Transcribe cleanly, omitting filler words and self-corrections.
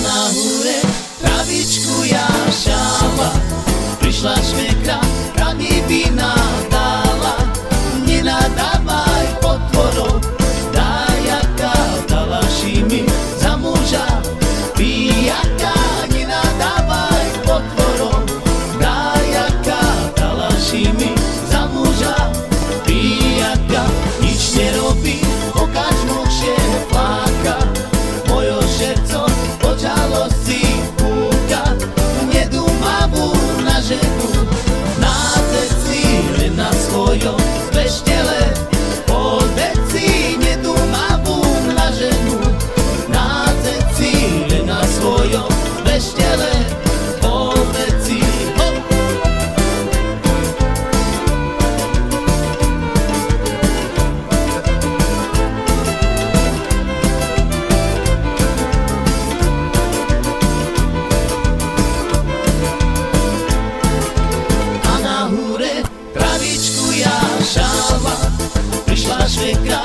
na hore travičku jašala, prišla švekra, kad mi vina dala. Nenadávaj potvorov, dajaka dala šimi za muža pijaka. Nenadávaj potvorov, dajaka dala šimi za muža pijaka. Nič nerobí, pokaž mu že pláka, mojo srdco od žalosti púka. Nedúmavú na ženu, na ceci len na svojom veštele. Podeci nedúmavú na ženu, na ceci len na svojom veštele. Podeci travičku jašala, prišla švekra,